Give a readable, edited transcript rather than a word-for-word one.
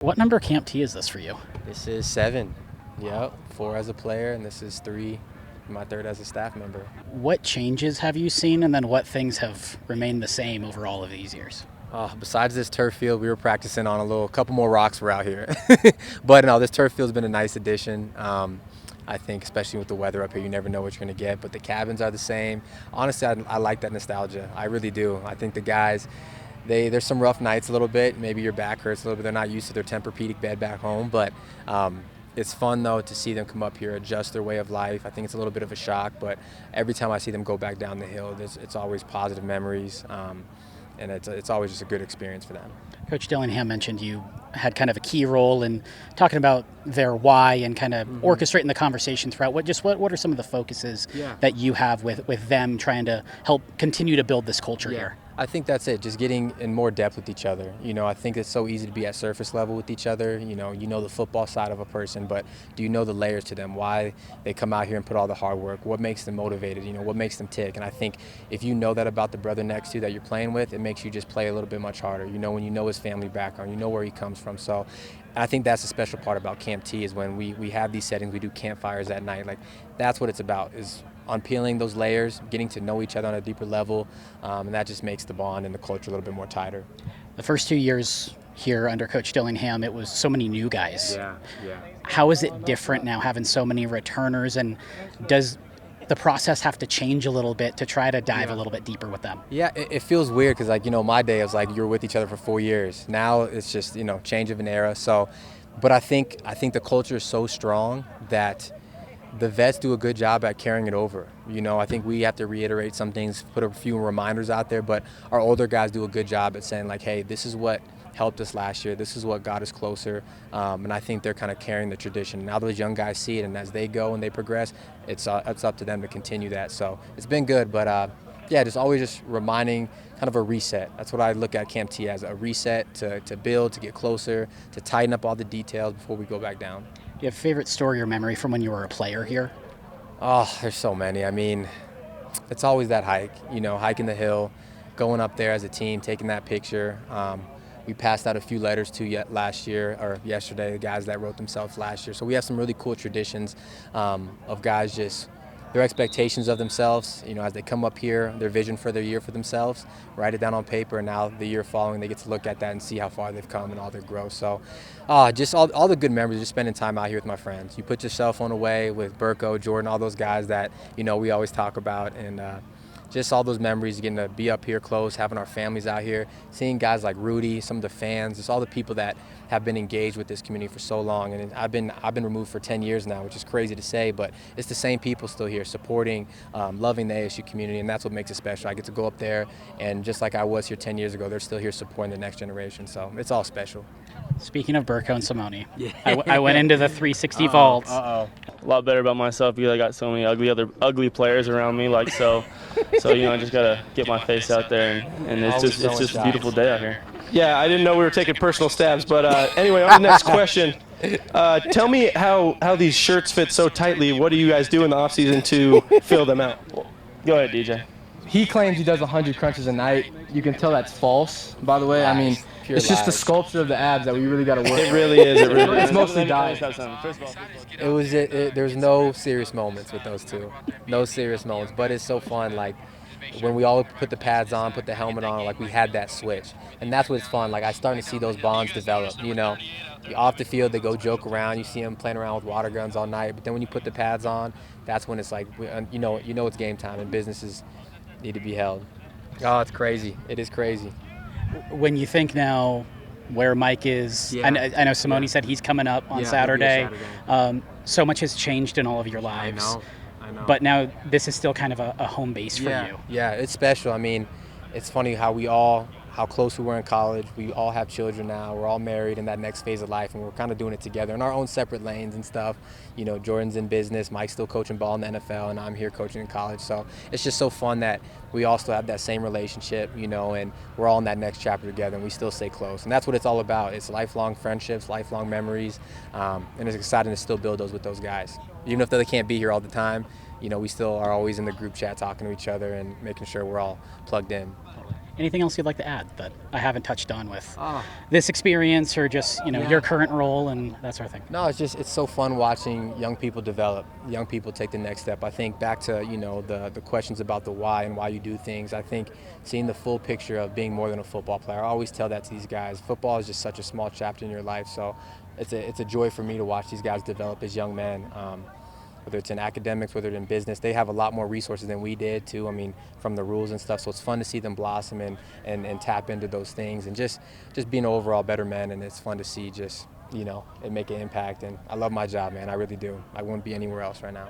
What number camp T is this for you? This is 7. Yep, 4 as a player, and this is 3, my 3rd as a staff member. What changes have you seen, and then what things have remained the same over all of these years? Besides this turf field, we were practicing on a couple more rocks were out here. But no, this turf field's been a nice addition. I think especially with the weather up here, you never know what you're going to get. But the cabins are the same. Honestly, I like that nostalgia. I really do. I think the guys, there's some rough nights a little bit. Maybe your back hurts a little bit. They're not used to their Tempur-Pedic bed back home. But it's fun, though, to see them come up here, adjust their way of life. I think it's a little bit of a shock. But every time I see them go back down the hill, it's always positive memories. And it's always just a good experience for them. Coach Dillingham mentioned you had kind of a key role in talking about their why and kind of orchestrating the conversation throughout. What are some of the focuses that you have with them trying to help continue to build this culture here? I think that's it, just getting in more depth with each other. I think it's so easy to be at surface level with each other. You know the football side of a person, but do you know the layers to them, why they come out here and put all the hard work, what makes them motivated, what makes them tick. And I think if you know that about the brother next to you that you're playing with, it makes you just play a little bit much harder. When you know his family background, you know where he comes from. So I think that's the special part about Camp T is when we have these settings, we do campfires at night. Like, that's what it's about, is unpeeling those layers, getting to know each other on a deeper level, and that just makes the bond and the culture a little bit more tighter. The first 2 years here under Coach Dillingham, it was so many new guys. Yeah. How is it different now having so many returners, and does the process have to change a little bit to try to dive a little bit deeper with them? Yeah, it feels weird because, my day, I was like, you were with each other for 4 years. Now it's just, change of an era. So, but I think the culture is so strong that the vets do a good job at carrying it over. I think we have to reiterate some things, put a few reminders out there, but our older guys do a good job at saying, like, hey, this is what helped us last year. This is what got us closer. And I think they're kind of carrying the tradition. Now those young guys see it, and as they go and they progress, it's up to them to continue that. So it's been good, but just always just reminding, kind of a reset. That's what I look at Camp T as, a reset to build, to get closer, to tighten up all the details before we go back down. Do you have a favorite story or memory from when you were a player here? Oh, there's so many. I mean, it's always that hike, hiking the hill, going up there as a team, taking that picture. We passed out a few letters to last year, or yesterday, the guys that wrote themselves last year. So we have some really cool traditions of guys just their expectations of themselves, as they come up here, their vision for their year for themselves, write it down on paper, and now the year following they get to look at that and see how far they've come and all their growth. So just all the good memories, just spending time out here with my friends. You put your cell phone away with Burko, Jordan, all those guys that, we always talk about, and just all those memories, getting to be up here close, having our families out here, seeing guys like Rudy, some of the fans, just all the people that have been engaged with this community for so long. And I've been removed for 10 years now, which is crazy to say, but it's the same people still here supporting, loving the ASU community, and that's what makes it special. I get to go up there, and just like I was here 10 years ago, they're still here supporting the next generation, so it's all special. Speaking of Burko and Simone, I went into the 360 vaults. A lot better about myself because I got so many ugly players around me. So I just gotta get my face out there, and it's just a beautiful day out here. Yeah, I didn't know we were taking personal stabs, but anyway, on the next question, tell me how these shirts fit so tightly. What do you guys do in the off season to fill them out? Go ahead, DJ. He claims he does 100 crunches a night. You can tell that's false, by the way. I mean, it's just the sculpture of the abs that we really got to work on. It really is. It's mostly diet. There's no serious moments with those two. No serious moments, but it's so fun. Like, when we all put the pads on, put the helmet on, like, we had that switch. And that's what's fun. Like, I starting to see those bonds develop, Off the field, they go joke around. You see them playing around with water guns all night. But then when you put the pads on, that's when it's like, you know it's game time, and businesses need to be held. Oh, it's crazy. It is crazy. When you think now where Mike is, I know Simone said he's coming up on Saturday. So much has changed in all of your lives. I know. But now this is still kind of a home base for you. Yeah, it's special. I mean, it's funny how close we were in college. We all have children now. We're all married in that next phase of life, and we're kind of doing it together in our own separate lanes and stuff. Jordan's in business, Mike's still coaching ball in the NFL, and I'm here coaching in college. So it's just so fun that we all still have that same relationship, and we're all in that next chapter together, and we still stay close. And that's what it's all about. It's lifelong friendships, lifelong memories, and it's exciting to still build those with those guys. Even if they can't be here all the time, we still are always in the group chat talking to each other and making sure we're all plugged in. Anything else you'd like to add that I haven't touched on with this experience or just, your current role and that sort of thing? No, it's so fun watching young people develop, young people take the next step. I think back to, the questions about the why and why you do things. I think seeing the full picture of being more than a football player, I always tell that to these guys. Football is just such a small chapter in your life, so it's a joy for me to watch these guys develop as young men. Whether it's in academics, whether it's in business, they have a lot more resources than we did too. I mean, from the rules and stuff. So it's fun to see them blossom and tap into those things and just being an overall better man. And it's fun to see just, it make an impact. And I love my job, man. I really do. I wouldn't be anywhere else right now.